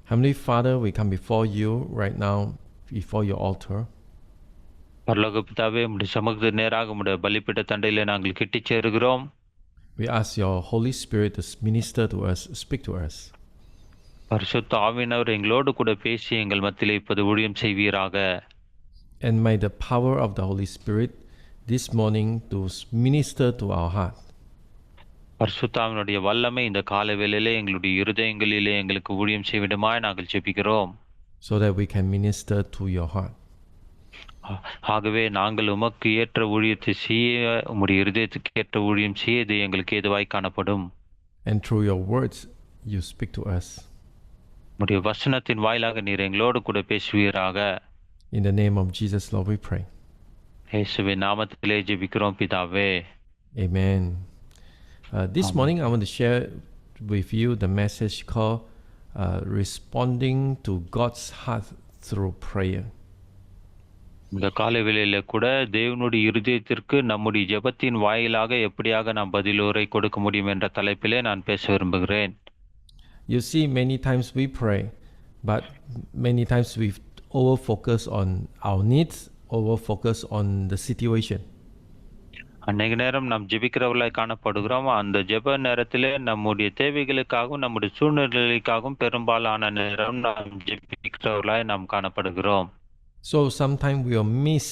Heavenly Father, we come before you right now, before your altar. பரலோக பிதாவே, உம்முடைய சமூகத்துக்கு நேராக உம்முடைய பலிபீட தண்டையிலே நாங்கள் கிட்டிச் சேருகிறோம். We ask your Holy Spirit to minister to us, speak to us. பரிசுத்த ஆவியானவர் எங்களோடு கூட பேசி எங்கள் மத்தியிலே இப்போது ஊழியம் செய்வீராக. And may the power of the Holy Spirit this morning to minister to our heart. பரிசுத்த ஆவியினுடைய வல்லமை இந்த காலை வேளையிலே எங்களுடைய இருதயங்களிலே எங்களுக்கு ஊழியம் செய்விடமாய் நாங்கள் ஜெபிக்கிறோம். So that we can minister to your heart. ஆகவே நாங்கள் உமக்கு ஏற்ற ஊழியத்தை செய்ய, உம்முடைய இருதயத்துக்கு ஏற்ற ஊழியம் செய்ய இது எங்களுக்கு ஏதுவாய் காணப்படும். And through your words, you speak to us. உம்முடைய வசனத்தின் வாயிலாக நீர் எங்களோடு கூட பேசுவீராக. In the name of Jesus, Lord, we pray. இயேசுவின் நாமத்திலே ஜெபிக்கிறோம் பிதாவே. Amen. This morning, I want to share with you the message called Responding to God's Heart Through Prayer. இந்த காலை வேளையில கூட தேவனுடைய இருதயத்திற்கு நம்முடைய ஜெபத்தின் வாயிலாக எப்படியாக நாம் பதிலுரை கொடுக்க முடியும் என்ற தலைப்பிலே நான் பேச விரும்புகிறேன். You see, many times we pray, but many times we over-focus on our needs, over-focus on the situation. அநேக நேரம் நாம் ஜெபிக்கிறவர்களாய் காணப்படுகிறோம். அந்த ஜெப நேரத்திலே நம்முடைய தேவைகளுக்காகவும் நம்முடைய சூழ்நிலைக்காகவும் பெரும்பாலான நேரம் நாம் ஜெபிக்கிறவர்களாய் நாம் காணப்படுகிறோம். So sometimes we will miss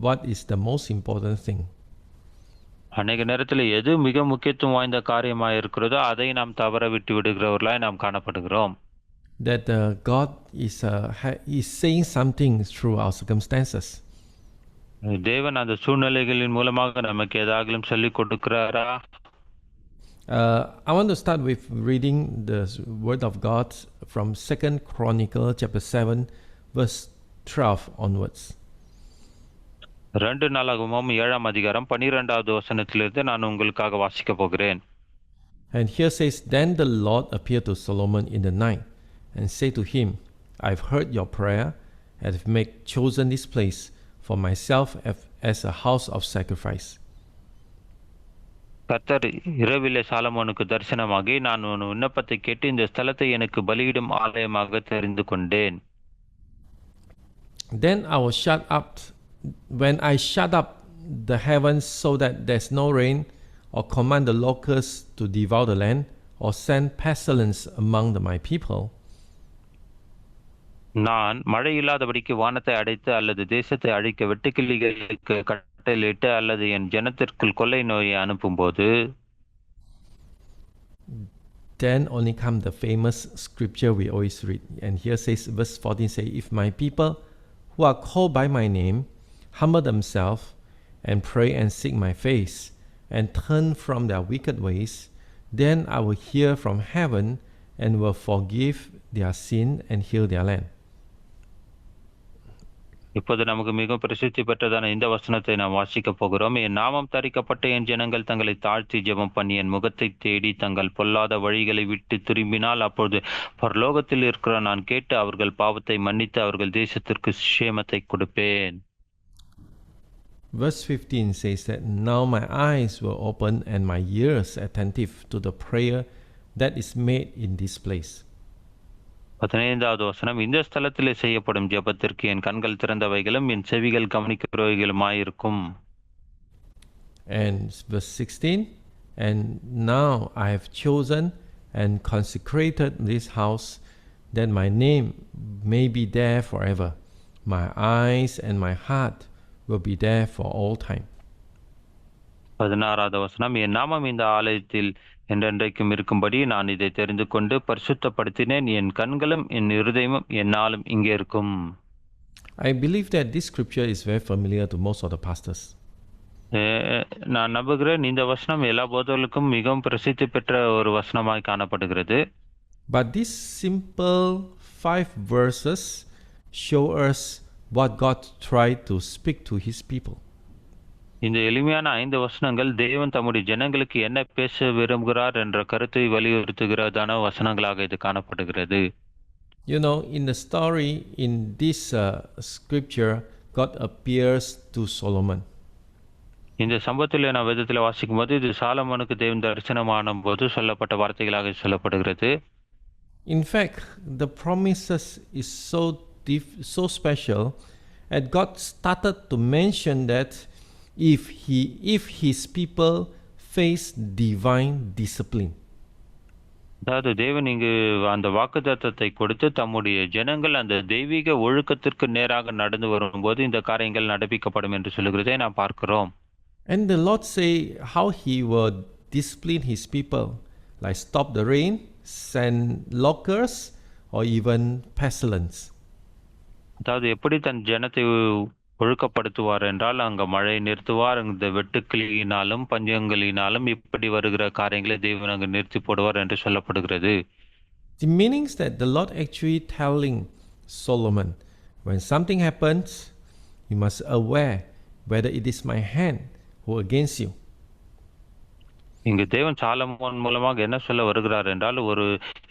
what is the most important thing. அநேக நேரத்தில் எது மிக முக்கியத்துவம் வாய்ந்த காரியமாக இருக்கிறதோ அதை நாம் தவற விட்டு விடுகிறவர்களாய் நாம் காணப்படுகிறோம். That God is saying something through our circumstances. தேவன் அந்த சூழ்நிலைகளின் மூலமாக நமக்கு ஏதாகலும் சொல்லிக் கொடுக்கிறாரா? I want to start with reading the word of God from 2 Chronicles chapter 7 verse 12 onwards. 2 நாளாகமம் 7ஆம் அதிகாரம் 12வது வசனத்திலிருந்து நான் உங்களுக்காக வாசிக்க போகிறேன். And here says, Then the Lord appeared to Solomon in the night and said to him, I've heard your prayer and have chosen this place for myself as a house of sacrifice. கர்த்தர் இரவிலே சாலமோனுக்கு தரிசனமாகி, நான் உன் விண்ணப்பத்தை கேட்டு இந்த ஸ்தலத்தை எனக்கு பலியிடும் ஆலயமாக தெரிந்து கொண்டேன். Then I will shut up, when I shut up the heavens so that there's no rain, or command the locusts to devour the land, or send pestilence among my people. நான் மழை இல்லாதபடிக்கு வானத்தை அடைத்து அல்லது தேசத்தை அழிக்க வெட்டுக்கிளிகளுக்கு கட்டளையிட்டு அல்லது என் ஜனத்திற்குள் கொள்ளை நோயை அனுப்பும்போது, then only come the famous scripture we always read. And here says, verse 14 say, If my people who are called by my name humble themselves and pray and seek my face and turn from their wicked ways, then I will hear from heaven and will forgive their sin and heal their land. இப்போது நமக்கு மிகவும் பிரசித்தி பெற்றதான இந்த வசனத்தை நாம் வாசிக்க போகிறோம். என் நாமம் தரிக்கப்பட்ட என் ஜனங்கள் தங்களை தாழ்த்தி ஜெபம் பண்ணி என் முகத்தை தேடி தங்கள் பொல்லாத வழிகளை விட்டு திரும்பினால், அப்பொழுது பரலோகத்தில் இருக்கிற நான் கேட்டு அவர்கள் பாவத்தை மன்னித்து அவர்கள் தேசத்திற்கு சேமத்தை கொடுப்பேன். Verse 15 says that now my eyes were open and my ears attentive to the prayer that is made in this place. 15வது வசனம், இந்த ஸ்தலத்திலே செய்யப்படும் ஜெபத்திற்கு என் கண்கள் திறந்தவைகளும் என் செவிகள் கவனிக்கிறவைகளுமாயிருக்கும். And verse 16, and now I have chosen and consecrated this house that my name may be there forever. My eyes and my heart will be there for all time. 16வது வசனம், என் நாமம் இந்த ஆலயத்தில் என்றென்றைக்கும் இருக்கும்படி நான் இதை தெரிந்து கொண்டு பரிசுத்தப்படுத்தினேன். என் கண்களும் என் இருதயமும் என்னாலும் இங்கே இருக்கும். I believe that this scripture is very familiar to most of the pastors. நான் நம்புகிறேன் இந்த வசனம் எல்லா போதர்களுக்கும் மிகவும் பிரசித்தி பெற்ற ஒரு வசனமாய் காணப்படுகிறது. But these simple 5 verses show us what God tried to speak to his people. இந்த எளிமையான 5 வசனங்கள் தேவன் தம்முடைய ஜனங்களுக்கு என்ன பேச விரும்புகிறார் என்ற கருத்தை வலியுறுத்துகிறதான வசனங்களாக இது காணப்படுகிறது. You know, in the story in this scripture, God appears to Solomon. இந்த சம்பவத்தில் நான் வேதத்தில் வாசிக்கும் போது இது சாலமோனுக்கு தேவன் தரிசனமான போது சொல்லப்பட்ட வார்த்தைகளாக சொல்லப்படுகிறது. In fact, the promises is so special, and God started to mention that if his people face divine discipline, அதாவது தேவன் இங்கு அந்த வாக்குத்தத்தத்தை கொடுத்து தம்முடைய ஜனங்கள் அந்த தெய்வீக ஒழுக்கத்திற்கு நேராக நடந்து வரும்போது இந்த காரியங்கள் நடப்பிக்கப்படும் என்று சொல்லுகிறதை நாம் பார்க்கிறோம். and the Lord say how he will discipline his people, like stop the rain, send locusts, or even pestilence. அதாவது எப்படி தன் ஜனத்தை ஒழுக்கப்படுத்துவார் என்றால் அங்க மழை நிறுத்துவார், இந்த வெட்டுக்கிளியினாலும் பஞ்சங்களினாலும் இப்படி வருகிற காரியங்களை தேவன் அங்கு நிறுத்தி போடுவார் என்று சொல்லப்படுகிறது. The meanings that the Lord actually telling Solomon, when something happens, you must aware whether it is my hand who against you. இங்கு தேவன் சாலமோன் மூலமாக என்ன சொல்ல வருகிறார் என்றால், ஒரு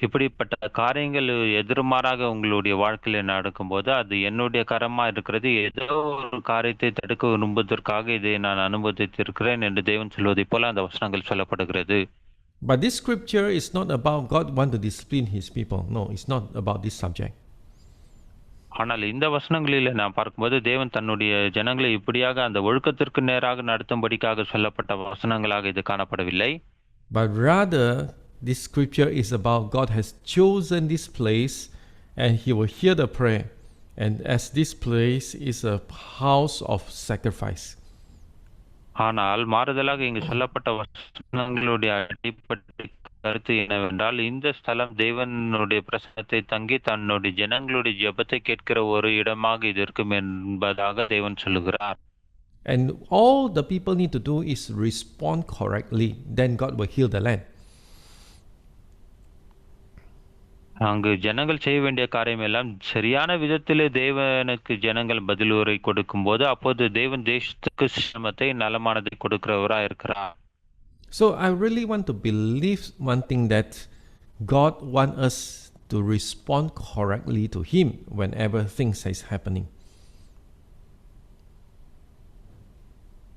இப்படிப்பட்ட காரியங்கள் எதிர்மாறாக உங்களுடைய வாழ்க்கையில நடக்கும்போது அது என்னுடைய கரமா இருக்கிறது, ஏதோ ஒரு காரியத்தை தடுக்க விரும்புவதற்காக இதை நான் அனுமதித்திருக்கிறேன் என்று தேவன் சொல்வதை போல அந்த வசனங்கள் சொல்லப்படுகிறது. But this scripture is not about God want to discipline his people. No, it's not about this subject. ஆனால் இந்த வசனங்களில் நாம் பார்க்கும்போது தேவன் தன்னுடைய ஜனங்களை இப்படியாக அந்த ஒழுக்கத்திற்கு நேராக நடத்தும்படிக்காக சொல்லப்பட்ட வசனங்களாக இது காணப்படவில்லை. But rather, this scripture is about God has chosen this place and he will hear the prayer. And as this place is a house of sacrifice. ஆனால் மாறுதலாக இங்கு சொல்லப்பட்ட வசனங்களுடைய அடிப்படை கருத்து என்னவென்றால், இந்த ஸ்தலம் தேவனுடைய பிரசன்னத்தை தங்கி தன்னுடைய ஜனங்களுடைய ஜெபத்தை கேட்கிற ஒரு இடமாக இது இருக்கும் என்பதாக தேவன் சொல்லுகிறார். And all the people need to do is respond correctly, then God will heal the land. அங்கு ஜனங்கள் செய்ய வேண்டிய காரியம் எல்லாம் சரியான விதத்திலே தேவனுக்கு ஜனங்கள் பதிலுரை கொடுக்கும் போது அப்போது தேவன் தேசத்துக்கு சிரமத்தை நலமானதை கொடுக்கிறவராக இருக்கிறார். So I really want to believe one thing, that God wants us to respond correctly to him whenever things is happening.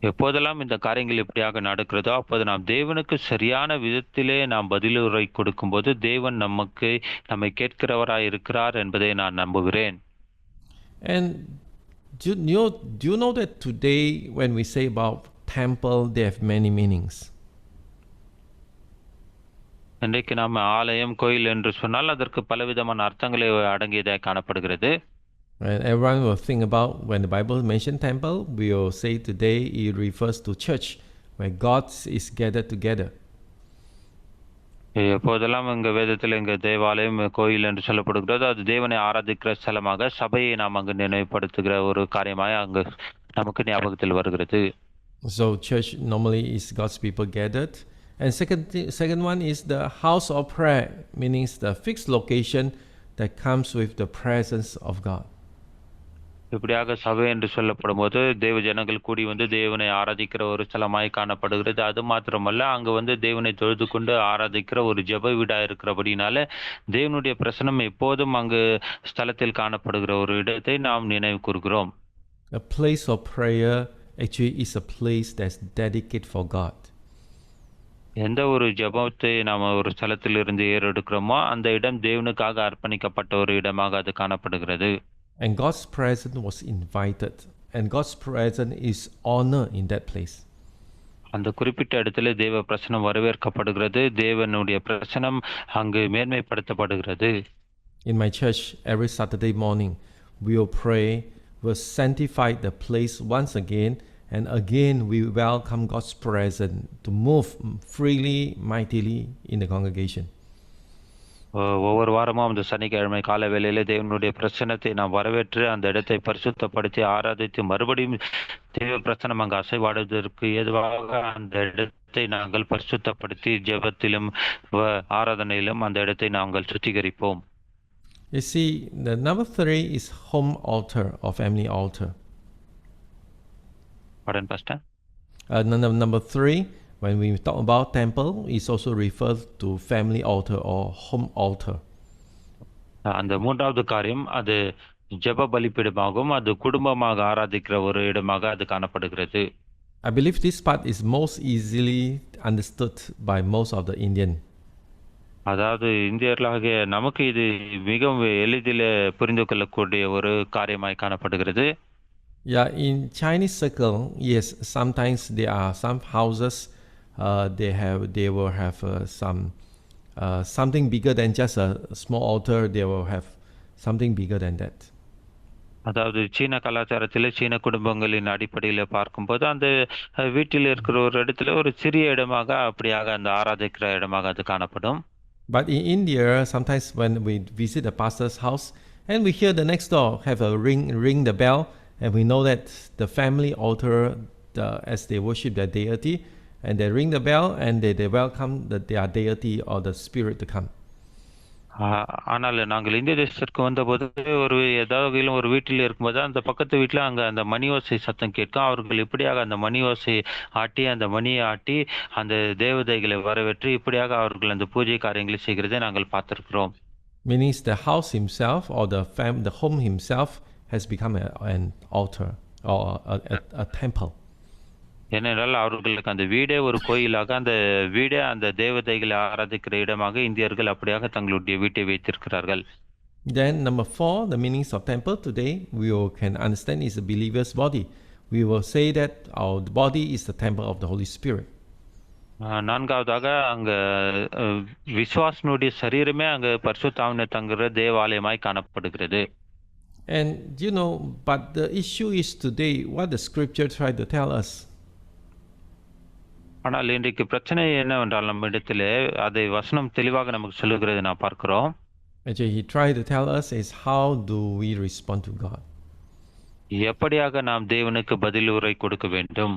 எப்போதெல்லாம் இந்த காரியங்கள் இப்படியாக நடக்கிறதோ அப்போது நாம் தேவனுக்கு சரியான விதத்திலே நாம் பதிலுரை கொடுக்கும்போது தேவன் நம்மை கேட்கிறவராய் இருக்கிறார் என்பதை நான் நம்புகிறேன். And do you know that today when we say about temple, they have many meanings. இன்றைக்கு நாம் ஆலயம் கோயில் என்று சொன்னால் அதற்கு பலவிதமான அர்த்தங்களை அடங்கியதாக காணப்படுகிறது. And everyone will think about when the Bible mentions temple, we will say today it refers to church where God is gathered together. எப்போதெல்லாம் இங்க வேதத்தில் இங்க தேவாலயம் கோயில் என்று சொல்லப்படுகிறது, அது தேவனை ஆராதிக்கிற ஸ்தலமாக சபையை நாம் அங்கு நினைவுபடுத்துகிற ஒரு காரியமாக அங்கு நமக்கு ஞாபகத்தில் வருகிறது. So church normally is God's people gathered. And second one is the house of prayer, meaning the fixed location that comes with the presence of God. இப்படியாக சபை என்று சொல்லப்படும் போது தேவ ஜனங்கள் கூடி வந்து தேவனை ஆராதிக்கிற ஒரு ஸ்தலமாய் காணப்படுகிறது. அது மாத்திரமல்ல, அங்கு வந்து தேவனை தொழுது கொண்டு ஆராதிக்கிற ஒரு ஜெப வீடா இருக்கிறபடினால தேவனுடைய பிரசனம் எப்போதும் அங்கு ஸ்தலத்தில் காணப்படுகிற ஒரு இடத்தை நாம் நினைவு கூறுகிறோம். A place of prayer actually is a place that's dedicated for God. எந்த ஒரு ஜெபத்தை நாம் ஒரு ஸ்தலத்தில் இருந்து ஏறெடுக்கிறோமோ அந்த இடம் தேவனுக்காக அர்ப்பணிக்கப்பட்ட ஒரு இடமாக அது காணப்படுகிறது. And God's presence was invited, and God's presence is honored in that place. அந்த குறிப்பிட்ட இடத்துல தேவ பிரசனம் வரவேற்கப்படுகிறது, தேவனுடைய பிரசனம் அங்கு மேன்மைப்படுத்தப்படுகிறது. In my church, every Saturday morning, we will pray, we'll sanctify the place once again, and again we welcome God's presence to move freely, mightily in the congregation. ஒவ்வொரு வாரமும் அந்த சனிக்கிழமை கால வேளையில தேவனுடைய பிரசனத்தை நாம் வரவேற்று அந்த இடத்தை பரிசுத்தப்படுத்தி ஆராதித்து மறுபடியும் தேவ பிரசனம் அங்கு அசைவாடுவதற்கு ஏதுவாக அந்த இடத்தை நாங்கள் பரிசுத்தப்படுத்தி ஜெபத்திலும் ஆராதனையிலும் அந்த இடத்தை நாங்கள் சுத்திகரிப்போம். You see, the number 3 is home altar or family altar. Pardon, Pastor? Number 3, when we talk about temple, is also referred to family altar or home altar. அந்த மூன்றாவது காரியம் அது ஜெப பலிபீடமாகவும் அது குடும்பமாக ஆராதிக்கிற ஒரு இடமாக அது காணப்படுகிறது. I believe this part is most easily understood by most of the Indian. அதாவது இந்தியர்களாகிய நமக்கு இது மிகவும் எளிதில் புரிந்து கொள்ளக்கூடிய ஒரு காரியமாய் காணப்படுகிறது. Yeah, in Chinese circle, yes, sometimes there are some houses, they will have something bigger than just a small altar. They will have something bigger than that. அதாவது சீன கலாச்சாரத்தில் சீன குடும்பங்களின் அடிப்படையில் பார்க்கும்போது அந்த வீட்டில் இருக்கிற ஒரு இடத்துல ஒரு சிறிய இடமாக அப்படியாக அந்த ஆராதிக்கிற இடமாக அது காணப்படும். But in India, sometimes when we visit a pastor's house and we hear the next door have a ring the bell, and we know that the family altar, as they worship their deity, and they ring the bell and they welcome their deity or the spirit to come. ஆனால் நாங்கள் இந்திய தேசத்திற்கு வந்தபோது ஏதாவது ஒரு வீட்டில் இருக்கும்போது அந்த பக்கத்து வீட்டில் அங்கே அந்த மணி ஓசை சத்தம் கேட்கும். அவர்கள் இப்படியாக அந்த மணி ஓசை ஆட்டி அந்த மணியை ஆட்டி அந்த தேவதைகளை வரவேற்று இப்படியாக அவர்கள் அந்த பூஜை காரியங்களை செய்கிறதை நாங்கள் பார்த்திருக்கிறோம். Means the house himself or the home himself has become an altar or a temple. ஏனென்றால் அவர்களுக்கு அந்த வீடே ஒரு கோயிலாக, அந்த வீடே அந்த தேவதைகளை ஆராதிக்கிற இடமாக இந்தியர்கள் அப்படியாக தங்களுடைய வீட்டை வைத்திருக்கிறார்கள். Then number 4, the meanings of temple today we can understand is a believer's body. We will say that our body is the temple of the Holy Spirit. நான்காவதாக அங்க விசுவாசனுடைய சரீரமே அங்க பரிசுத்த ஆவியானவர் தங்குற தேவாலயமாய் காணப்படுகிறது. And but the issue is today what the scripture try to tell us. ஆனால் இன்றைக்கு பிரச்சனை என்னவென்றால் நம்ம இடத்திலே அதை வசனம் தெளிவாக நமக்கு சொல்லுகிறது நான் பார்க்கிறோம். Actually, he tried to tell us is how do we respond to God. எப்படியாக நாம் தேவனுக்கு பதில் உரை கொடுக்க வேண்டும்.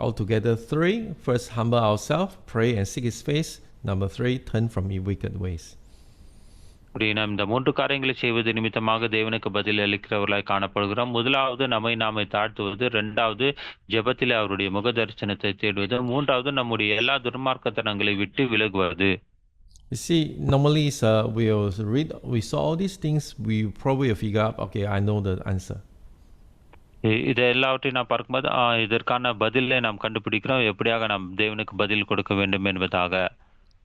Altogether 3. First, humble ourselves, pray and seek His face. Number 3, turn from your wicked ways. அப்படி நாம் இந்த 3 காரியங்களை செய்வது நிமித்தமாக தேவனுக்கு பதில் அளிக்கிறவர்களாய் காணப்படுகிறோம். முதலாவது நம்மை நாமே தாழ்த்துவது, 2வது ஜெபத்தில் அவருடைய முக தரிசனத்தை தேடுவது, 3வது நம்முடைய எல்லா துர்மார்க்கத்தனங்களை விட்டு விலகுவது. You see, normally we saw all these things, we probably figure out, okay, I know the answer. இதை எல்லாவற்றையும் நான் பார்க்கும்போது இதற்கான பதிலை நாம் கண்டுபிடிக்கிறோம், எப்படியாக நாம் தேவனுக்கு பதில் கொடுக்க வேண்டும் என்பதாக.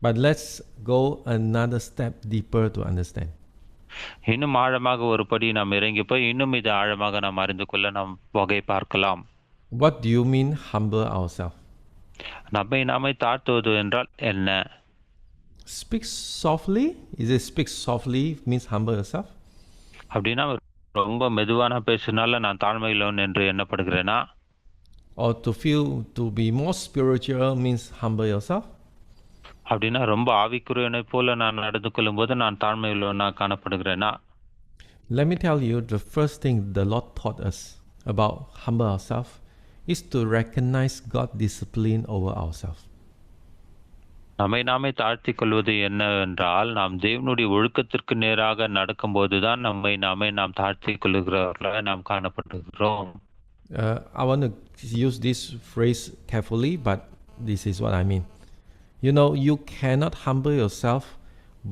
But let's go another step deeper to understand. இன்னும் ஆழமாக ஒரு படி நாம் இறங்கி போய் இன்னும் இது ஆழமாக நாம் அறிந்து கொள்ள நாம் வகை பார்க்கலாம். What do you mean humble ourselves? நம்மை நாமே தாழ்த்துவது என்றால் என்ன? Speak softly? Is it speak softly means humble yourself? அப்படின்னா ரொம்ப மெதுவான பேசினால நான் தாழ்மையுள்ளவன் என்று எண்ணப்படுகிறேனா? Or to be more spiritual means humble yourself? அப்படின்னா ரொம்ப ஆவிக்குரியவனை போல நான் நடந்து கொள்ளும் போது நான் தாழ்மையுள்ளவனாக காணப்படுகிறேனா? Let me tell you, the first thing the Lord taught us about humble ourselves is to recognize God's discipline over ourselves. நம்மை நாமே தாழ்த்தி கொள்வது என்னவென்றால் நாம் தேவனுடைய ஒழுக்கத்திற்கு நேராக நடக்கும்போதுதான் நம்மை நாமே நாம் தாழ்த்தி கொள்ளுகிறவர்களாக நாம் காணப்படுகிறோம். I want to use this phrase carefully, but this is what I mean. You cannot humble yourself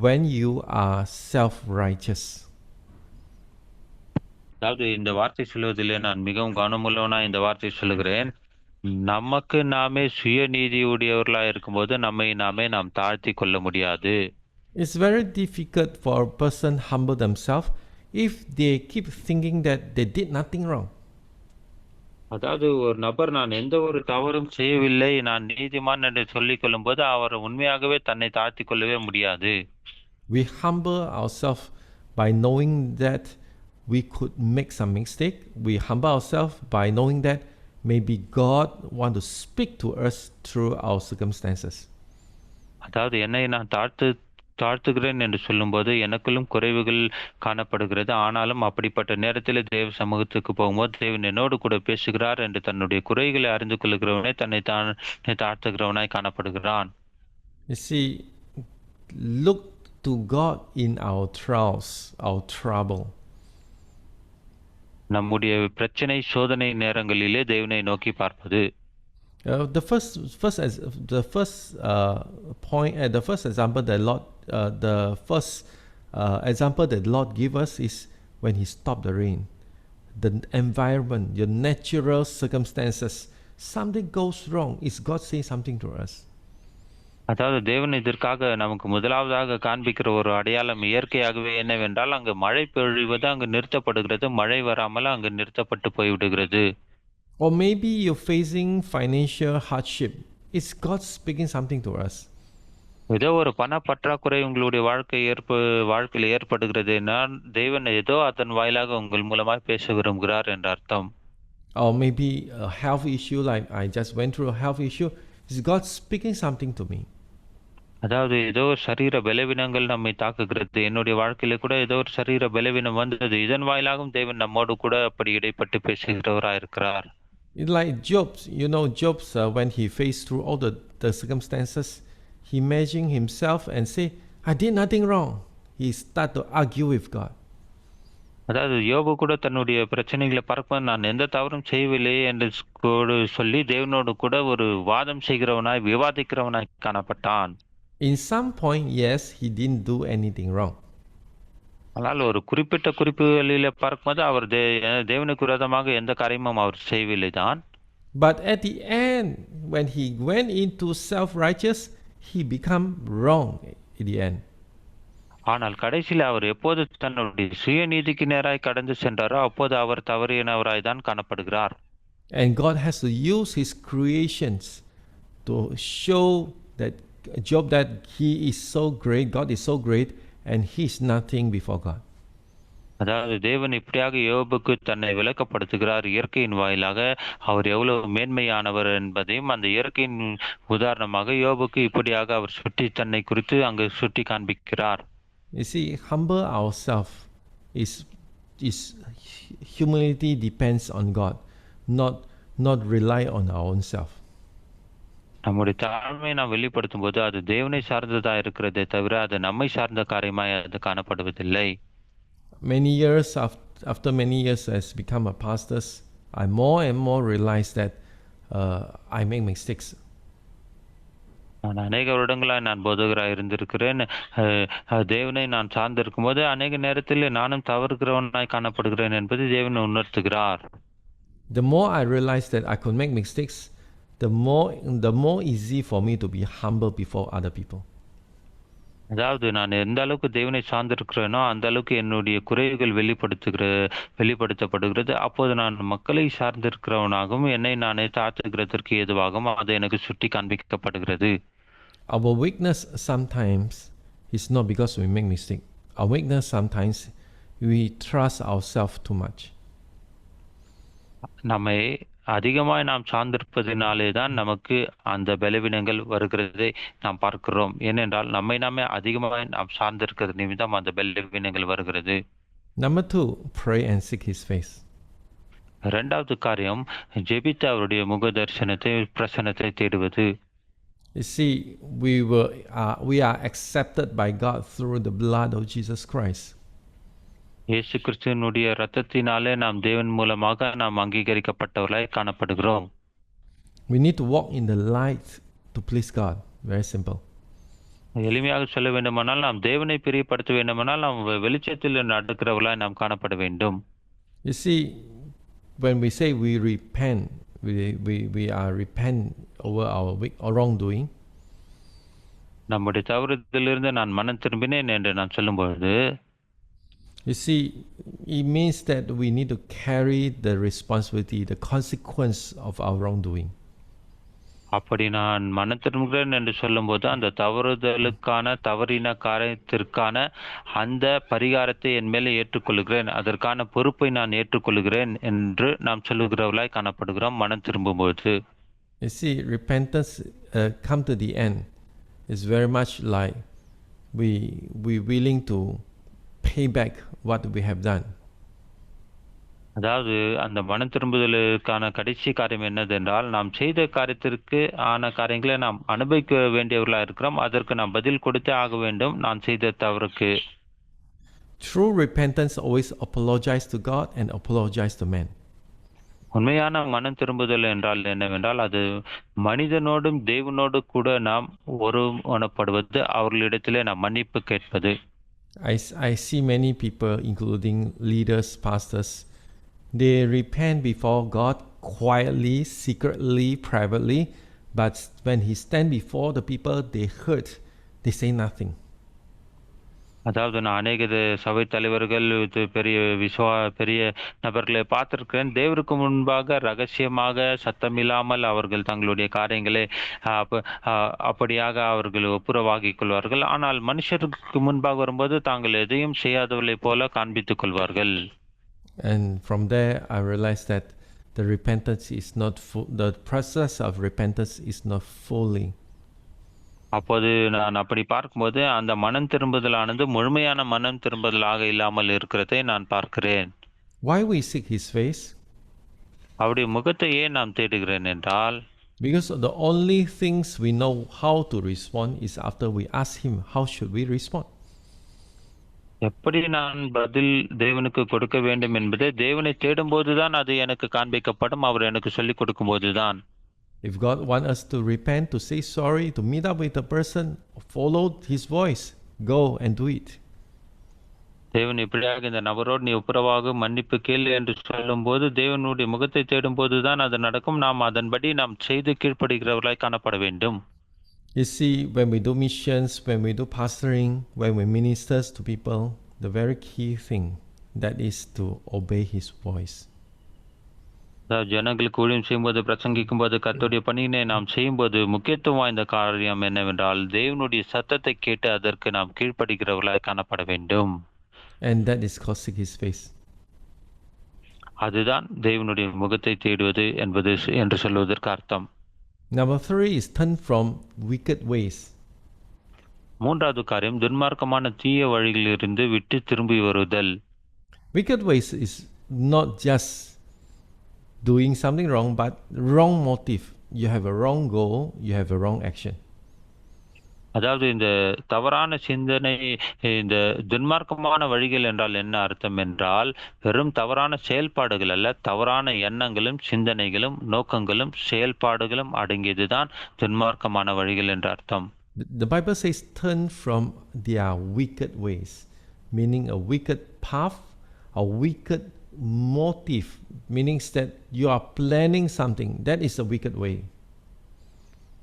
when you are self-righteous. அதாவது இந்த வார்த்தை சொல்வதிலே நான் மிகவும் கவனமுள்ளவனா இந்த வார்த்தை சொல்லுகிறேன். நமக்கு நாமே சுயநீதியுடையவர்களாக இருக்கும்போது நம்மை நாமே நாம் தாழ்த்தி கொள்ள முடியாது. It's very difficult for a person humble themselves if they keep thinking that they did nothing wrong. அதாவது ஒரு நபர் நான் எந்த ஒரு தவறும் செய்யவில்லை, நான் நீதிமான் என்று சொல்லிக் கொள்ளும் போது அவர் உண்மையாகவே தன்னை தாழ்த்தி கொள்ளவே முடியாது. We humble ourselves by knowing that we could make some mistake. We humble ourselves by knowing that maybe God want to speak to us through our circumstances. அதாவது என்னை நான் தாழ்த்துகிறேன் என்று சொல்லும்போது எனக்குள்ளும் குறைவுகள் காணப்படுகிறது. ஆனாலும் அப்படிப்பட்ட நேரத்தில் தேவ சமூகத்துக்கு போகும்போது தேவன் என்னோடு கூட பேசுகிறார் என்று தன்னுடைய குறைகளை அறிந்து கொள்கிறவனே தன்னை தாழ்த்துகிறவனாய் காணப்படுகிறான். You see, look to God in our trials, our trouble. நம்முடைய பிரச்சனை சோதனை நேரங்களிலே தேவனை நோக்கி பார்ப்பது. The first point, the first example that Lord give us is when He stopped the rain. The environment, your natural circumstances, something goes wrong. Is God saying something to us? அதாவது தேவன் இதற்காக நமக்கு முதலாவதாக காண்பிக்கிற ஒரு அடையாளம் இயற்கையாகவே என்னவென்றால், அங்கு மழை பொழிவது அங்கு நிறுத்தப்படுகிறது. மழை வராமல் அங்கு நிறுத்தப்பட்டு போய்விடுகிறது. Or maybe you're facing financial hardship. It's God speaking something to us. ஏதோ ஒரு பண பற்றாக்குறை உங்களுடைய வாழ்க்கையில ஏற்படுகிறதுன்னா, தேவன் ஏதோ அதன் வாயிலாக உங்கள் மூலமாய் பேச விரும்புகிறார் என்ற அர்த்தம். Or maybe a health issue, like I just went through a health issue. Is God speaking something to me? அதாவது ஏதோ ஒரு சரீர பலவீனங்கள் நம்மை தாக்குகிறது. என்னுடைய வாழ்க்கையில கூட ஏதோ ஒரு சரீர பலவீனம் வந்தது. இதன் வாயிலாகவும் தேவன் நம்மோடு கூட அப்படி இடைப்பட்டு பேசுகிறவராய் இருக்கிறார். It's like Job's, Job's when he faced through all the circumstances, he imagined himself and say, I did nothing wrong. He started to argue with God. அதாவது யோபு கூட தன்னுடைய பிரச்சனைகளை பார்க்கும்போது நான் எந்த தவறும் செய்யவில்லை என்று சொல்லி தேவனோடு கூட ஒரு வாதம் செய்கிறவனாய் விவாதிக்கிறவனாய் காணப்பட்டான். In some point, yes, he didn't do anything wrong. ஆனால் ஒரு குறிப்பிட்ட குறிப்புகளில் பார்க்கும்போது அவர் தேவனுக்கு விரோதமாக எந்த காரியமும் அவர் செய்யவில்லை தான். But at the end, when he went into self-righteous, he became wrong at the end. ஆனால் கடைசியில் அவர் எப்போது தன்னுடைய சுயநீதிக்கு நேராய் கடந்து சென்றாரோ அப்போது அவர் தவறினவராய் தான் காணப்படுகிறார். And God has to use his creations to show that Job that he is so great, God is so great, and he is nothing before God. அதாவது தேவன் இப்படியாக யோபுக்கு தன்னை விளக்கப்படுத்துகிறார். இயற்கையின் வாயிலாக அவர் எவ்வளவு மேன்மையானவர் என்பதையும் அந்த இயற்கையின் உதாரணமாக யோபுக்கு இப்படியாக அவர் தன்னை குறித்து அங்கு சுட்டி காண்பிக்கிறார். You see, humble ourselves is humility depends on God, not rely on our own self. நம்முடைய தாழ்மையை நாம் வெளிப்படுத்தும் போது அது தேவனை சார்ந்ததா இருக்கிறதே தவிர அது நம்மை சார்ந்த காரியமாய் அது காணப்படுவதில்லை. Many years after many years as become a pastor, I more and more realize that I make mistakes. நான் அநேக வருடங்களாய் நான் போதகராக இருந்திருக்கிறேன். தேவனை நான் சார்ந்திருக்கும் போது அநேக நேரத்தில் நானும் தவறுகிறவனாய் காணப்படுகிறேன் என்பது தேவன் உணர்த்துகிறார். The more I realize that I could make mistakes, the more easy for me to be humble before other people. அதாவது நான் எந்த அளவுக்கு தேவனை சார்ந்திருக்கிறேனோ அந்த அளவுக்கு என்னுடைய குறைவுகள் வெளிப்படுத்தப்படுகிறது. அப்போது நான் மக்களை சார்ந்திருக்கிறவனாகவும் என்னை நானே தாழ்த்துகிறதற்கு ஏதுவாகவும் அது எனக்கு சுட்டி காண்பிக்கப்படுகிறது. Our weakness sometimes is not because we make mistake. Our weakness sometimes we trust ourselves too much. நம்மை அதிகமாய் நாம் சார்ந்திருப்பதினாலே தான் நமக்கு அந்த பலவீனங்கள் வருகிறதை நாம் பார்க்கிறோம். ஏனென்றால் நம்மை நாமே அதிகமாய் நாம் சார்ந்திருக்கிறது நிமித்தம் அந்த பலவீனங்கள் வருகிறது. Number 2, pray and seek his face. இரண்டாவது காரியம் ஜெபித்து அவருடைய முக தரிசனத்தை பிரசன்னத்தை தேடுவது. You see, we are accepted by God through the blood of Jesus Christ. இயேசு கிறிஸ்துவினுடைய இரத்தத்தினாலே நாம் தேவன் மூலமாக நாம் அங்கீகரிக்கப்பட்டவர்களாய் காணப்படுகிறோம். We need to walk in the light to please God. Very simple. எளிமையாக சொல்ல வேண்டுமானால் நாம் தேவனை பிரியப்படுத்த வேண்டுமானால் நாம் வெளிச்சத்தில் நடக்கிறவர்களாய் நாம் காணப்பட வேண்டும். You see, when we say we repent, we are repent over our wrongdoing. நம்முடைய தவறுதலிருந்து நான் மனம் திரும்பினேன் என்று நான் சொல்லும்பொழுது, you see, it means that we need to carry the responsibility, the consequence of our wrongdoing. அப்படி நான் மனம் திரும்புகிறேன் என்று சொல்லும்போது அந்த தவறின காரியத்திற்கான அந்த பரிகாரத்தை என் மேலே ஏற்றுக்கொள்கிறேன், அதற்கான பொறுப்பை நான் ஏற்றுக்கொள்கிறேன் என்று நாம் சொல்லுகிறவர்களாய் காணப்படுகிறோம் மனம் திரும்பும்போது. You see, repentance come to the end is very much like we willing to pay back what we have done. அதாவது அந்த மனம் திரும்புதலுக்கான கடைசி காரியம் என்னதென்றால் நாம் செய்த காரியத்திற்கு ஆன காரியங்களை நாம் அனுபவிக்க வேண்டியவர்களாக இருக்கிறோம். அதற்கு நாம் பதில் கொடுத்தே ஆக வேண்டும் நான் செய்த தவறுக்கு. True repentance always apologize to God and apologize to man. உண்மையான மனம் திரும்புதல் என்றால் என்னவென்றால் அது மனிதனோடும் தேவனோடு கூட நாம் ஒருமனப்படுவது, அவர்களிடத்திலே நாம் மன்னிப்பு கேட்பது. I see many people, including leaders, pastors, they repent before God quietly, secretly, privately, but when he stand before the people, they heard, they say nothing. அதாவது நான் அநேக சபை தலைவர்கள், பெரிய நபர்களை பார்த்திருக்கிறேன். தேவருக்கு முன்பாக ரகசியமாக சத்தமில்லாமல் அவர்கள் தங்களுடைய காரியங்களை அப்படியாக அவர்கள் ஒப்புரவாகிக் கொள்வார்கள். ஆனால் மனுஷருக்கு முன்பாக வரும்போது தாங்கள் எதையும் செய்யாதவர்களை போல காண்பித்துக் கொள்வார்கள். And from there I realized that the repentance is not the process of repentance is not fully. அப்போது நான் அப்படி பார்க்கும்போது அந்த மனம் திரும்புதலானது முழுமையான மனம் திரும்புதலாக இல்லாமல் இருக்கிறதை நான் பார்க்கிறேன். Why we seek his face? அவருடைய முகத்தை ஏன் நாம் தேடுகிறேன் என்றால், because the only things we know how to respond is after we ask him how should we respond. எப்படி நான் பதில் தேவனுக்கு கொடுக்க வேண்டும் என்பதை தேவனை தேடும்போதுதான் அது எனக்கு காண்பிக்கப்படும். அவர் எனக்கு சொல்லிக் கொடுக்கும் போதுதான். If God wants us to repent, to say sorry, to meet up with a person, follow his voice, go and do it. தேவன் இப்படியாக இந்த நபரோடு நீ ஒப்புரவாக மன்னிப்பு கேளு என்று சொல்லும்போது தேவனுடைய முகத்தை தேடும் போதுதான் அது நடக்கும். நாம் அதன்படி நாம் செய்து கீழ்ப்படுகிறவர்களாய் காணப்பட வேண்டும். You see, when we do missions, when we do pastoring, when we minister to people, the very key thing that is to obey his voice. ஜனங்களுக்கு ஊழியம் செய்யும்போது, பிரசங்கிக்கும் போது, கர்த்தருடைய பணியினை நாம் செய்யும்போது முக்கியத்துவம் வாய்ந்த காரியம் என்னவென்றால் தேவனுடைய சத்தத்தை கேட்டு அதற்கு நாம் கீழ்ப்படுகிறவர்களாய் காணப்பட வேண்டும். And that is called seek his face. அதுதான் தேவனுடைய முகத்தை தேடுவது என்பது என்று சொல்வதற்கு அர்த்தம். Number 3 is turn from wicked ways. மூன்றாவது காரியம் துன்மார்க்கமான தீய வழிகளிலிருந்து விட்டு திரும்பி வருதல். Wicked ways is not just doing something wrong, but wrong motive. You have a wrong goal, you have a wrong action. அதாவது இந்த தவறான சிந்தனை, இந்த துன்மார்க்கமான வழிகள் என்றால் என்ன அர்த்தம் என்றால் வெறும் தவறான செயல்பாடுகள் அல்ல, தவறான எண்ணங்களும் சிந்தனைகளும் நோக்கங்களும் செயல்பாடுகளும் அடங்கியதுதான் துன்மார்க்கமான வழிகள் என்ற அர்த்தம். The Bible says turn from their wicked ways, meaning a wicked path, a wicked motive, meaning that you are planning something. That is a wicked way.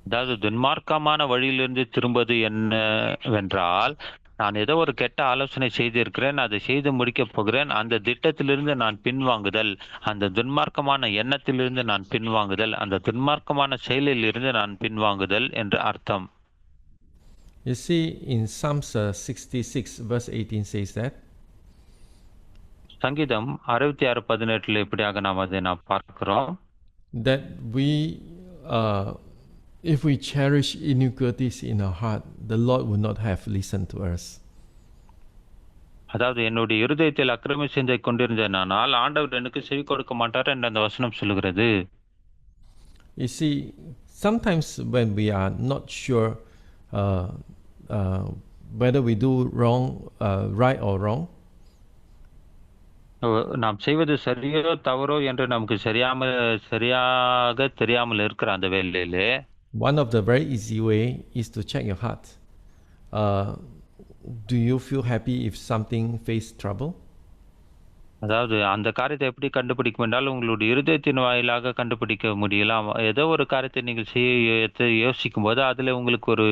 அதாவது துன்மார்க்கமான வழியிலிருந்து திரும்புவது என்னவென்றால், நான் ஏதோ ஒரு கெட்ட ஆலோசனை செய்திருக்கிறேன், அதை செய்து முடிக்கப் போகிறேன், அந்த திட்டத்திலிருந்து நான் பின்வாங்குதல், அந்த துன்மார்க்கமான எண்ணத்திலிருந்து நான் பின்வாங்குதல், அந்த துன்மார்க்கமான செயலில் இருந்து நான் பின்வாங்குதல் என்று அர்த்தம். You see, in Psalms 66 verse 18 says that. சங்கீதம் 66:18 இப்படியாக நாம் அதை பார்க்கிறோம். That we if we cherish iniquities in our heart, the Lord would not have listened to us. அதாவது என்னுடைய இருதயத்தில் அக்கிரம சிந்தை கொண்டிருந்தேனானால் ஆண்டவர் எனக்கு செவி கொடுக்க மாட்டார் என்று அந்த வசனம் சொல்கிறது. You see, sometimes when we are not sure whether we do wrong, right or wrong, நாம் செய்வது சரியோ தவறோ என்று நமக்கு சரியாக தெரியாமல் இருக்கிற அந்த வேளையிலே one of the very easy way is to check your heart. Do you feel happy if something face trouble? அதாவது அந்த காரியத்தை எப்படி கண்டுபிடிக்கும் என்றால் உங்களுடைய இருதயத்தின் வாயிலாக கண்டுபிடிக்க முடியலாம். ஏதோ ஒரு காரியத்தை நீங்கள் செய்ய யோசிக்கும் போது அதில் உங்களுக்கு ஒரு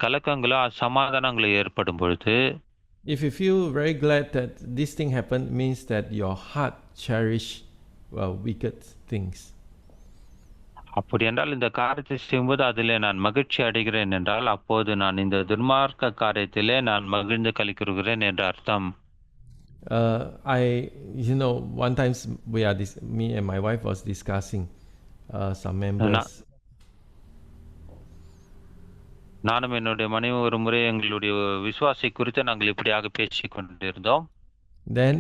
கலக்கங்களோ சமாதானங்களோ ஏற்படும் பொழுது, if you feel very glad that this thing happened, means that your heart cherish wicked things. அப்படி என்றால் இந்த காரியத்தை செய்யும்போது அதிலே நான் மகிழ்ச்சி அடைகிறேன் என்றால் அப்போது நான் இந்த துன்மார்க்க காரியத்திலே நான் மகிழ்ந்து கலிக்கிறேன் என்ற அர்த்தம். One times me and my wife was discussing some members. நானும் என்னுடைய மனைவி ஒரு முறை எங்களுடைய விசுவாசை குறித்து நாங்கள் இப்படியாக பேசிக் கொண்டிருந்தோம். Then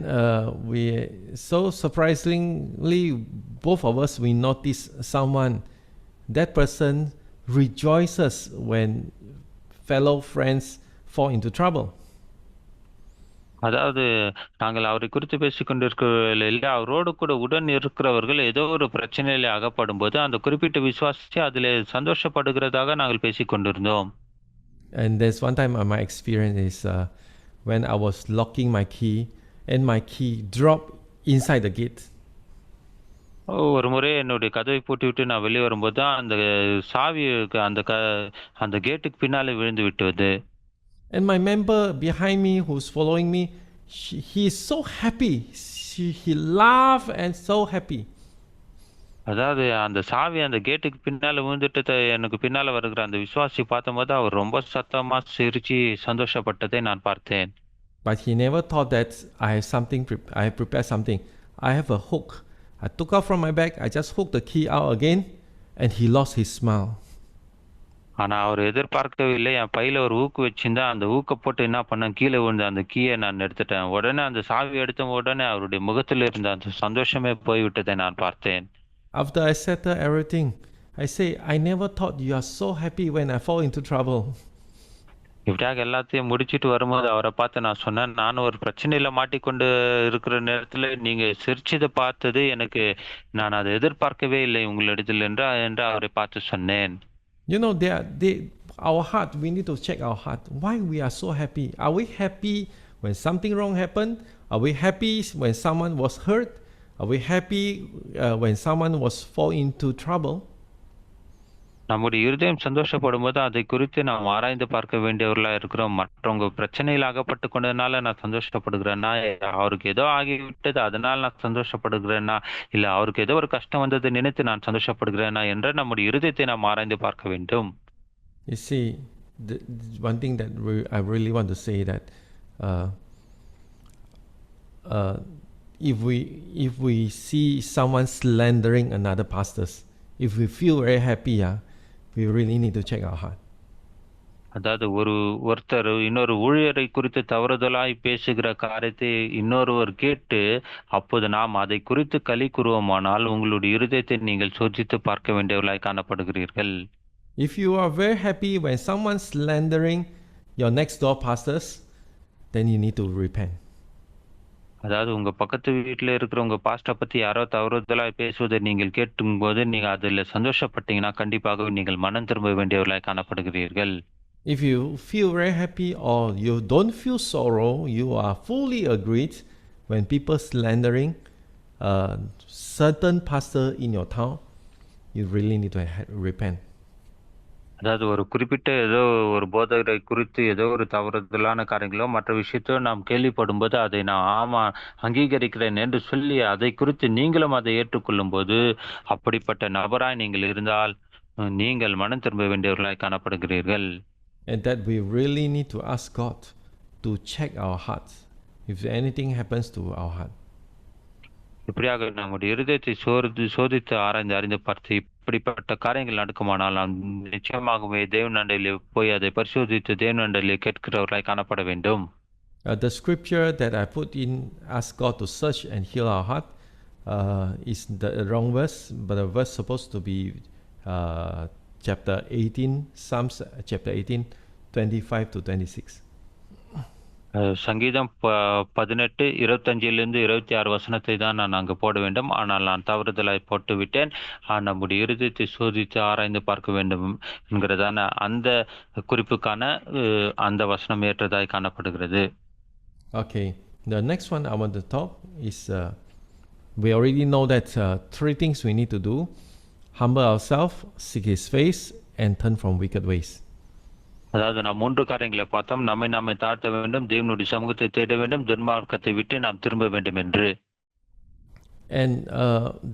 we so surprisingly both of us we noticed someone, that person rejoices when fellow friends fall into trouble. அதாவது நாங்கள் அவரை குறித்து பேசிக் கொண்டிருக்கிறதில் அவரோடு கூட உடன் இருக்கிறவர்கள் ஏதோ ஒரு பிரச்சனையில அகப்படும் போது அந்த குறிப்பிட்ட விசுவாசி அதில் சந்தோஷப்படுகிறதாக நாங்கள் பேசிக் கொண்டிருந்தோம். And there's one time my experience is when I was locking my key and my key dropped inside the gate. ஒரு முறை என்னுடைய கதவை பூட்டிவிட்டு நான் வெளியே வரும்போது தான் அந்த சாவி அந்த கேட்டுக்கு பின்னாலே விழுந்து விட்டது. And my member behind me who's following me, he is so happy. He laughed and so happy. அதாவது அந்த சாவி அந்த கேட்டுக்கு பின்னால விழுந்துட்டத எனக்கு பின்னால வருகிற அந்த விசுவாசி பார்த்தம்போது, அவர் ரொம்ப சத்தமா சிரிச்சு சந்தோஷப்பட்டதை நான் பார்த்தேன். But he never thought that I have prepared something. I have a hook. I took out from my bag, I just hooked the key out again, and he lost his smile. ஆனா அவர் எதிர்பார்க்கவில்லை. என் பையில ஒரு ஊக்கு வச்சிருந்தேன். அந்த ஊக்க போட்டு என்ன பண்ணேன், கீழ விழுந்த அந்த கீய நான் எடுத்துட்டேன். உடனே அந்த சாவி எடுத்த உடனே அவருடைய முகத்தில் இருந்த அந்த சந்தோஷமே போய்விட்டதை நான் பார்த்தேன். After I settled everything, I say, I never thought you are so happy when I fall into trouble. இப்படியாக எல்லாத்தையும் முடிச்சிட்டு வரும்போது அவரை பார்த்து நான் சொன்னேன், நான் ஒரு பிரச்சனையில மாட்டிக்கொண்டு இருக்கிற நேரத்துல நீங்க சிரிச்சதை பார்த்தது நான் அதை எதிர்பார்க்கவே இல்லை உங்களிடத்தில் என்று அவரை பார்த்து சொன்னேன். You know, our heart, we need to check our heart. Why we are so happy? Are we happy when something wrong happened? Are we happy when someone was hurt? Are we happy when someone was fall into trouble? நம்முடைய இருதயம் சந்தோஷப்படும் போது அதை குறித்து நாம் ஆராய்ந்து பார்க்க வேண்டியவர்களா இருக்கிறோம். மற்றவங்க பிரச்சனையில் அகப்பட்டு கொண்டதுனால நான் சந்தோஷப்படுகிறேன்னா, அவருக்கு ஏதோ ஆகிவிட்டது அதனால நான் சந்தோஷப்படுகிறேன்னா, இல்ல அவருக்கு ஏதோ ஒரு கஷ்டம் வந்ததை நினைத்து நான் சந்தோஷப்படுகிறேன்னா என்ற நம்முடைய இருதயத்தை நாம் ஆராய்ந்து பார்க்க வேண்டும். You see, one thing that I really want to say that if we see someone slandering another pastors, if we feel very happy, we really need to check our heart. அதாவது ஒருத்தர் இன்னொரு ஊழியரை குறித்து தவறுதலாய் பேசுகிற காரியத்தை இன்னொருவர் கேட்டு அப்போது நாம் அதை குறித்து களி கூறுவோமானால் உங்களுடைய இருதயத்தை நீங்கள் சோதித்து பார்க்க வேண்டியவர்களாய் காணப்படுகிறீர்கள். If you are very happy when someone slandering your next door pastors, then you need to repent. அதாவது உங்க பக்கத்து வீட்டுல இருக்கிற உங்க பாஸ்டரை பத்தி யாரோ தவறுதலாய் பேசுவதை நீங்கள் கேட்டும் போது நீங்க அதுல சந்தோஷப்பட்டீங்கன்னா கண்டிப்பாக நீங்கள் மனம் திரும்ப வேண்டியவர்களாய் காணப்படுகிறீர்கள். If you feel very happy or you don't feel sorrow, you are fully agreed when people slandering a certain pastor in your town, you really need to repent. அதாவது ஒரு குறிப்பிட்ட ஏதோ ஒரு போதகரை குறித்து ஏதோ ஒரு தவறுதலான காரியங்களோ மற்ற விஷயத்தோ நாம் கேள்விப்படும் போது அதை நான் ஆமா அங்கீகரிக்கிறேன் என்று சொல்லி அதை குறித்து நீங்களும் அதை ஏற்றுக்கொள்ளும் போது அப்படிப்பட்ட நபராய் நீங்கள் இருந்தால் நீங்கள் மனம் திரும்ப வேண்டியவர்களாய் காணப்படுகிறீர்கள். And that we really need to ask God to check our hearts if anything happens to our heart. இப்படியாக நம்முடைய இருதயத்தை சோதித்து ஆராய்ந்து அறிந்து பார்த்து இப்படிப்பட்ட காரியங்கள் நடக்குமானால் நாம் நிச்சயமாகவே தேவனண்டையிலே போய் அதை பரிசோதித்து தேவனண்டையிலே கேட்கிறவர்களாய் காணப்பட வேண்டும். The scripture that I put in, ask God to search and heal our heart, is the wrong verse, but the verse supposed to be chapter 18, Psalms chapter 18, 25 to 26. சங்கீதம் 18, 25 26 வசனத்தை தான் நான் அங்கு போட வேண்டும். ஆனால் நான் தவறுதலாய் போட்டு விட்டேன். நம்முடைய இருதயத்தை சோதித்து ஆராய்ந்து பார்க்க வேண்டும் என்கிறதான அந்த குறிப்புக்கான அந்த வசனம் ஏற்றதாய் காணப்படுகிறது. Okay, the next one I want to talk is we already know that 3 things we need to do: humble ourselves, seek His face, and turn from wicked ways. அதாவது நாம் 3 காரியங்களை பார்த்தோம். நம்மை தாழ்த்த வேண்டும், தேவனுடைய சமூகத்தை தேட வேண்டும், துன்மார்க்கத்தை விட்டு நாம் திரும்ப வேண்டும் என்று. And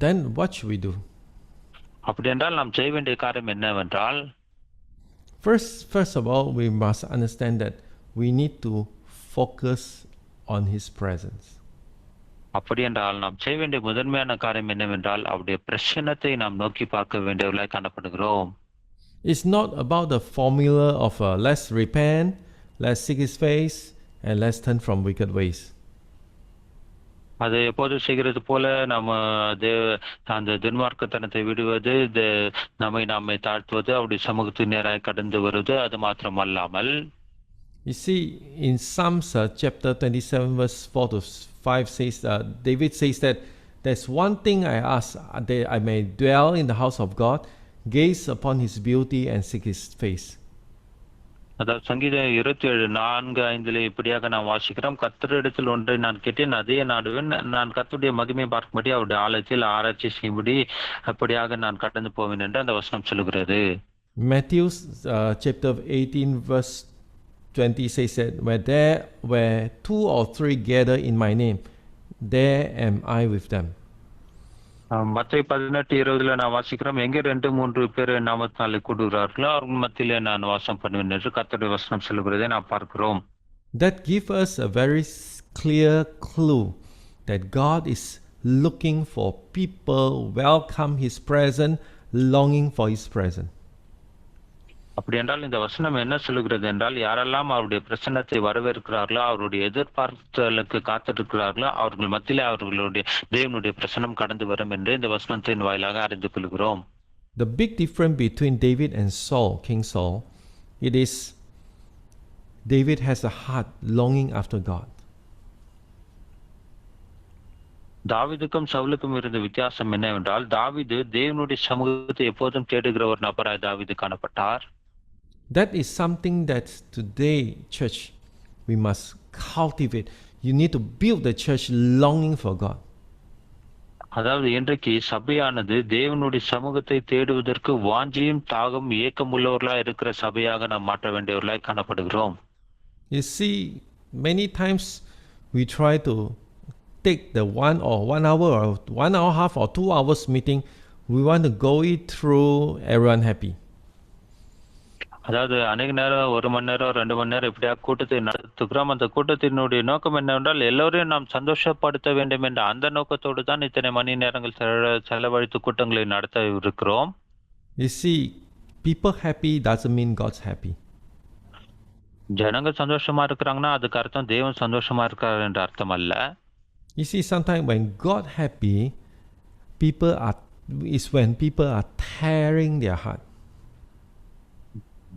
then what should we do? அப்படி என்றால் நாம் செய்ய வேண்டிய காரியம் என்னவென்றால், first of all, we must understand that we need to focus on His presence. அப்படி என்றால் நாம் செய்ய வேண்டிய முதன்மையான காரியம் என்னவென்றால் அவருடைய பிரசன்னத்தை நாம் நோக்கி பார்க்க வேண்டியவர்களாய் காணப்படுகிறோம். It's not about the formula of let's repent, let's seek His face, and let's turn from wicked ways. அதை எப்போது செய்கிறது போல நம்ம அந்த துன்மார்க்கத்தனத்தை விடுவது, நம்மை தாழ்த்துவது, அவருடைய சமூகத்தின் நேராக கடந்து வருவது, அது மாத்திரமல்லாமல் You see, in Psalms chapter 27 verse 4 to 5 says, David says that there's one thing I ask, that I may dwell in the house of God, gaze upon His beauty and seek His face. அதாவது சங்கீதம் 27:4-5 இப்படியாக நான் வாசிக்கிறோம். கர்த்தரிடத்தில் ஒன்றை நான் கேட்டேன், அதையே நாடுவேன். நான் கர்த்தருடைய மகிமையை பார்க்கும்படி அவருடைய ஆலயத்தில் ஆராய்ச்சி செய்யும்படி அப்படியாக நான் கடந்து போவேன் என்று அந்த வசனம் சொல்லுகிறது. Matthew chapter 18 verse 20 says that where 2 or 3 gather in my name, there am I with them. மத்தேயு 18:20 நான் வாசிக்கிறோம், எங்கே 2-3 பேர் நாமத்தினாலே கூடுகிறார்களோ அவர்கள் மத்தியிலே நான் வாசம் பண்ணுவேன் என்று கர்த்தருடைய வசனம் சொல்லுகிறதை நாம் பார்க்கிறோம். That gives us a very clear clue that God is looking for people welcome His presence, longing for His presence. அப்படி என்றால் இந்த வசனம் என்ன சொல்லுகிறது என்றால், யாரெல்லாம் அவருடைய பிரசன்னத்தை வரவேற்கிறார்களோ, அவருடைய எதிர்பார்த்தலுக்கு காத்திருக்கிறார்களோ, அவர்கள் மத்தியிலே அவர்களுடைய தேவனுடைய பிரசன்னம் கடந்து வரும் என்று இந்த வசனத்தின் வாயிலாக அறிந்து கொள்கிறோம். The big difference between David and Saul, King Saul, it is David has a heart longing after God. தாவீதுக்கும் சவுலுக்கும் இருந்த வித்தியாசம் என்னவென்றால், தாவீது தேவனுடைய சமூகத்தை எப்போதும் தேடுகிற ஒரு நபராய் தாவீது காணப்பட்டார். That is something that today, church, we must cultivate. You need to build the church longing for God. அதாவது இன்றைக்கு சபையானது தேவனுடைய சமூகத்தை தேடுவதற்கு வாஞ்சியும் தாகம் ஏக்கம் உள்ளவர்களாய் இருக்கிற சபையாக நாம் மாற்ற வேண்டியவர்களாய் காணப்படுகிறோம். You see, many times we try to take the 1 hour or 1 hour half or 2 hours meeting. We want to go it through everyone happy. அதாவது அநேக நேரம் 1 மணி நேரம் 2 மணி நேரம் இப்படியா கூட்டத்தை நடத்துகிறோம். அந்த கூட்டத்தினுடைய நோக்கம் என்னவென்றால் எல்லோரையும் நாம் சந்தோஷப்படுத்த வேண்டும் என்ற அந்த நோக்கத்தோடு தான் இத்தனை மணி நேரங்கள் செலவழித்து கூட்டங்களை நடத்த இருக்கிறோம். You see, people happy doesn't mean God's happy. ஜனங்கள் சந்தோஷமா இருக்கிறாங்கன்னா அதுக்கு அர்த்தம் தேவன் சந்தோஷமா இருக்கார் என்ற அர்த்தம் அல்ல. You see, sometimes when God happy, when people are tearing their heart.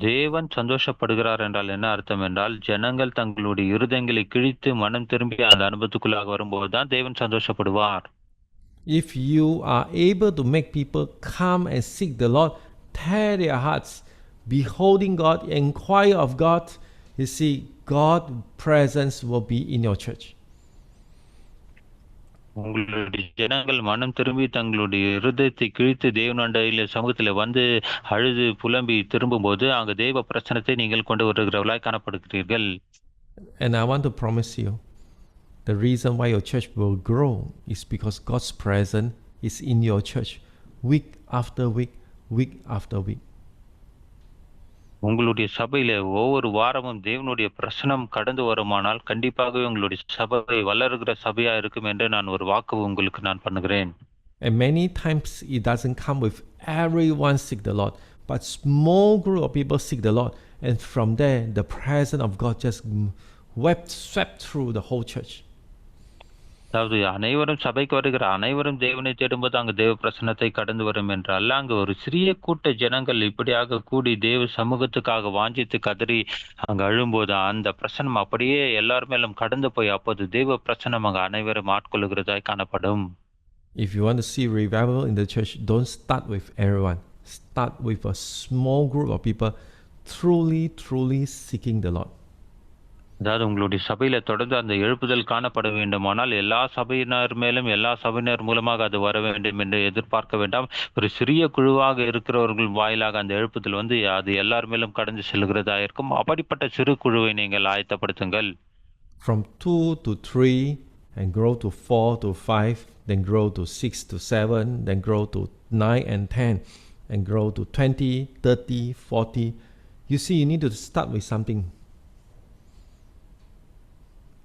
தேவன் சந்தோஷப்படுகிறார் என்றால் என்ன அர்த்தம் என்றால், ஜனங்கள் தங்களுடைய இருதயங்களை கிழித்து மனம் திரும்பி அந்த அனுபவத்துக்குள்ளாக வரும்போதுதான் தேவன் சந்தோஷப்படுவார். If you are able to make people come and seek the Lord, tear their hearts, beholding God, inquire of God, you see, God's presence will be in your church. உங்களுடைய ஜனங்கள் மனம் திரும்பி தங்களுடைய இருதயத்தை கிழித்து தேவனுடைய சமூகத்தில் வந்து அழுது புலம்பி திரும்பும் போது அங்கு தேவ பிரசனத்தை நீங்கள் கொண்டு வருகிறவர்களாய் காணப்படுகிறீர்கள். And I want to promise you, the reason why your church will grow is because God's presence is in your church week after week, week after week. உங்களுடைய சபையில ஒவ்வொரு வாரமும் தேவனுடைய பிரசனம் கடந்து வருமானால் கண்டிப்பாகவே உங்களுடைய சபை வளருகிற சபையா இருக்கும் என்று நான் ஒரு வாக்கு உங்களுக்கு நான் பண்ணுகிறேன். And many times it doesn't come with everyone seek the Lord, but small group of people seek the Lord, and from there the presence of God just swept through the whole church. அதாவது அனைவரும் சபைக்கு வருகிற அனைவரும் தேவனை தேடும்போது அங்கு தேவ பிரசன்னத்தை கடந்து வரும் என்றால், அங்கு ஒரு சிறிய கூட்ட ஜனங்கள் இப்படியாக கூடி தேவ சமூகத்துக்காக வாஞ்சித்து கதறி அங்கு அழும்போது அந்த பிரசனம் அப்படியே எல்லாரும் மேலும் கடந்து போய் அப்போது தேவ பிரசனம் அங்கு அனைவரும் ஆட்கொள்ளுகிறதாய் காணப்படும். If you want to see revival in the church, don't start with everyone. Start with a small group of people truly seeking the Lord. அதாவது உங்களுடைய சபையில தொடர்ந்து அந்த எழுப்புதல் காணப்பட வேண்டுமானால் எல்லா சபையினர் மேலும் எல்லா சபையினர் மூலமாக அது வர வேண்டும் என்று எதிர்பார்க்க வேண்டாம். ஒரு சிறிய குழுவாக இருக்கிறவர்கள் வாயிலாக அந்த எழுப்புதல் வந்து அது எல்லார் மேலும் கடந்து செல்கிறதா இருக்கும். அப்படிப்பட்ட சிறு குழுவை நீங்கள் ஆயத்தப்படுத்துங்கள். From 2 to 3 and grow to 4 to 5, then grow to 6 to 7, then grow to 9 and 10, and grow to 20, 30, 40. You see, you need to start with something.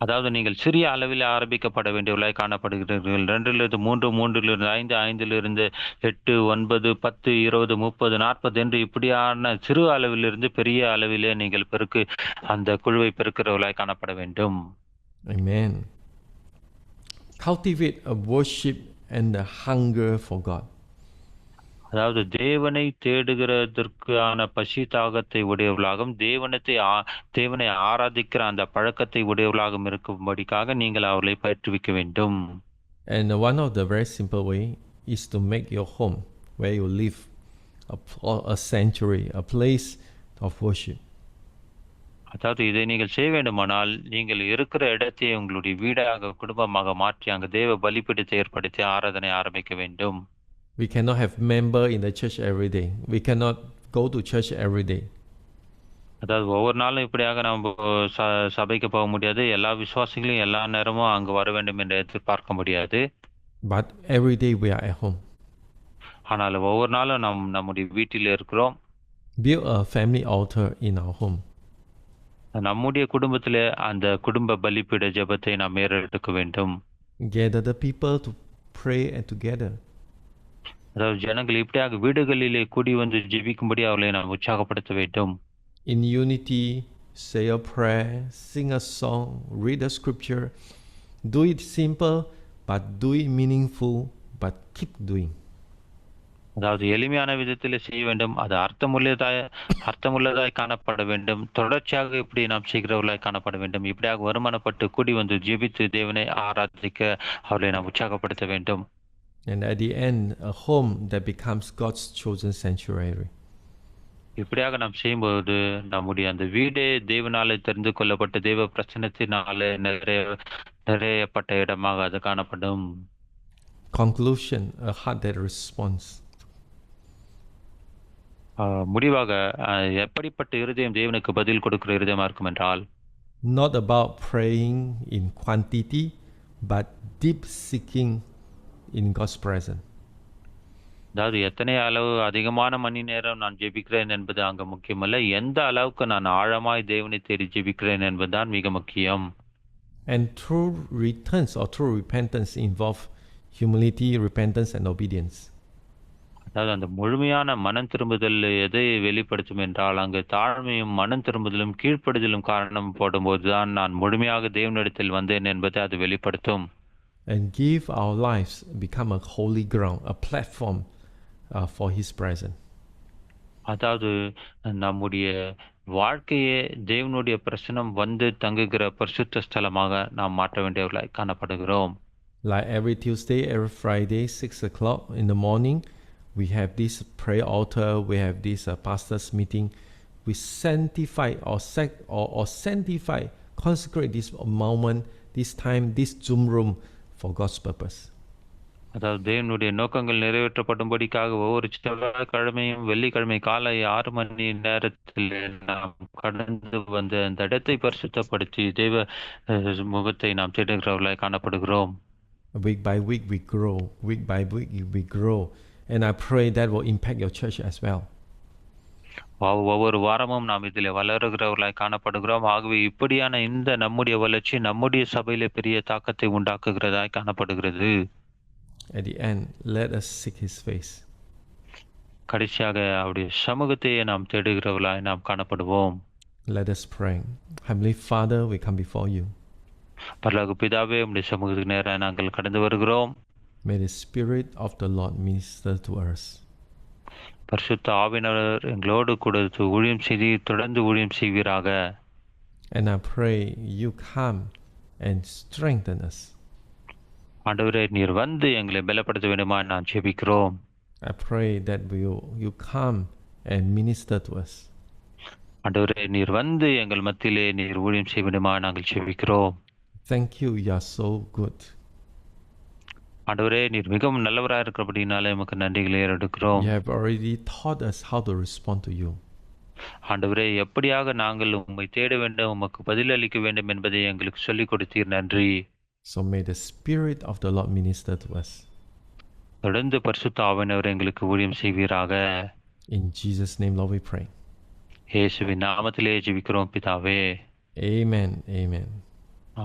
அதாவது நீங்கள் சிறிய அளவில் ஆரம்பிக்கப்பட வேண்டியவர்களாய் காணப்படுகிறீர்கள். 2லிருந்து 3, 3லிருந்து 5, 5லிருந்து 8, 9, 10, 20, 30, 40 என்று இப்படியான சிறு அளவிலிருந்து பெரிய அளவிலே நீங்கள் அந்த குழுவை பெருக்கிறவர்களாய் காணப்பட வேண்டும். Amen. Cultivate a worship and a hunger for God. அதாவது தேவனை தேடுகிறதற்கான பசி தாகத்தை உடையவர்களாகவும் தேவனை ஆராதிக்கிற அந்த பழக்கத்தை உடையவர்களாகவும் இருக்கும்படிக்காக நீங்கள் அவர்களை பயிற்றுவிக்க வேண்டும். And one of the very simple way is to make your home where you live a sanctuary, a place of worship. அதாவது இதை நீங்கள் செய்ய வேண்டுமானால், நீங்கள் இருக்கிற இடத்தை உங்களுடைய வீடாக, குடும்பமாக மாற்றி அங்கு தேவ பலிபீடத்தை ஏற்படுத்தி ஆராதனை ஆரம்பிக்க வேண்டும். We cannot have member in the church every day. We cannot go to church every day. அதாவது ஒவ்வொரு நாளும் இப்படியாக நம்ம ச சபைக்கு போக முடியாது. எல்லா விசுவாசிகளையும் எல்லா நேரமும் அங்கு வர வேண்டும் என்று எதிர்பார்க்க முடியாது. But every day we are at home. ஆனால் ஒவ்வொரு நாளும் நம்முடைய வீட்டில் இருக்கிறோம். Build a family altar in our home. நம்முடைய குடும்பத்திலே அந்த குடும்ப பலிபீட ஜெபத்தை நாம் ஏறெடுக்க வேண்டும். Gather the people to pray and together. அதாவது ஜனங்கள் இப்படியாக வீடுகளிலே கூடி வந்து ஜெபிக்கும்படி அவர்களை நாம் உற்சாகப்படுத்த வேண்டும். In unity, say a prayer, sing a song, read a scripture. Do it simple, but do it meaningful, but keep doing. அதாவது எளிமையான விதத்தில் செய்ய வேண்டும். அது அர்த்தமுள்ளதாய் காணப்பட வேண்டும். தொடர்ச்சியாக இப்படி நாம் செய்கிறவர்களாய் காணப்பட வேண்டும். இப்படியாக வருமானப்பட்டு கூடி வந்து ஜெபித்து தேவனை ஆராதிக்க அவர்களை நாம் உற்சாகப்படுத்த வேண்டும். And at the end, a home that becomes God's chosen sanctuary. இப்படியாக நாம் செய்யும்போது நம்முடைய அந்த வீடே தேவனாலே தெரிந்து கொள்ளப்பட்ட தேவ பிரசன்னத்தினாலே நிறையப்பட்ட இடமாக அது காணப்படும். Conclusion, a heart that responds. முடிவாக எப்படிப்பட்ட இருதயம் தேவனுக்கு பதில் கொடுக்கிற இருதயமா இருக்கும் என்றால், Not about praying in quantity, but deep seeking in God's presence. அதாவது எத்தனை அளவு அதிகமான மணி நேரம் நான் ஜெபிக்கிறேன் என்பது அங்க முக்கியமல்ல, எந்த அளவுக்கு நான் ஆழமாய் தேவனை தேடி ஜெபிக்கிறேன் என்பதுதான் மிக முக்கியம். And true returns or true repentance involve humility, repentance, and obedience. அதாவது அந்த முழுமையான மனம் திரும்புதல் எதை வெளிப்படுத்தும் என்றால், அங்கு தாழ்மையும் மனம் திரும்புதலும் கீழ்ப்படுதலும் காரணம் போடும்போதுதான் நான் முழுமையாக தேவனிடத்தில் வந்தேன் என்பதை அது வெளிப்படுத்தும். And give our lives become a holy ground, a platform for His presence. அதாவது நம்முடைய வாழ்க்கையே தேவனுடைய பிரசனம் வந்து தங்குகிற பரிசுத்த ஸ்தலமாக நாம் மாற்ற வேண்டியவர்களாய் காணப்படுகிறோம். Like every Tuesday, every Friday, 6 o'clock in the morning, we have this prayer altar, we have this pastor's meeting. We sanctify or sanctify, consecrate this moment, this time, this Zoom room for God's purpose. அதாவது தேவனுடைய நோக்கங்கள் நிறைவேற்றப்படும்படிக்காக ஒவ்வொரு செவ்வாய்க்கிழமையும் வெள்ளிக்கிழமை காலை 6 மணி நேரத்தில் நாம் கடந்து வந்து அந்த இடத்தை பரிசுத்தப்படுத்தி தேவ முகத்தை நாம் தேடுகிறவர்களாய் காணப்படுகிறோம். Week by week we grow. Week by week we grow. And I pray that will impact your church as well. ஒவ்வொரு வாரமும் நாம் இதில் வளருகிறவர்களாய் காணப்படுகிறோம். ஆகவே இப்படியான இந்த நம்முடைய வளர்ச்சி நம்முடைய சபையில பெரிய தாக்கத்தை உண்டாக்குகிறதாய் காணப்படுகிறது. At the end, let us seek His face. கடைசியாக அவருடைய சமூகத்தையே நாம் தேடுகிறவர்களாய் நாம் காணப்படுவோம். Let us pray. Heavenly Father, we come before you. பரலோக பிதாவே, உம்முடைய சமூகத்துக்கு நேராக நாங்கள் கடந்து வருகிறோம். May the Spirit of the Lord minister to us. பரிசுத்த ஆவியானவர் எங்களோடு கூட ஊழியம் செய்து தொடர்ந்து ஊழியம் செய்வீராக. And I pray you come and strengthen us. ஆண்டவரே, நீர் வந்து எங்களை பலப்படுத்த வேண்டுமா நான் ஜெபிக்கிறோம். I pray that you come and minister to us. ஆண்டவரே, நீர் வந்து எங்கள் மத்தியிலே நீர் ஊழியம் செய்ய வேண்டுமா நாங்கள் ஜெபிக்கிறோம். Thank you, you are so good. ஆண்டவரே, நீர் மிகவும் நல்லவராக இருக்கிறபடினாலே உமக்கு நன்றிகளை ஏறெடுக்கிறோம். You have already taught us how to respond to you. ஆண்டவரே, எப்படியாக நாங்கள் உம்மை தேட வேண்டும், உமக்கு பதிலளிக்க வேண்டும் என்பதை எங்களுக்கு சொல்லிக் கொடுத்தீர். நன்றி. So may the Spirit of the Lord minister to us. தொடர்ந்து பரிசுத்த ஆவியானவர் எங்களுக்கு ஊழியம் செய்வீராக. In Jesus' name, Lord, we pray. இயேசுவின் நாமத்திலே ஜெபிக்கிறோம் பிதாவே. Amen. Amen.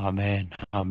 ஆமென். ஆமென்.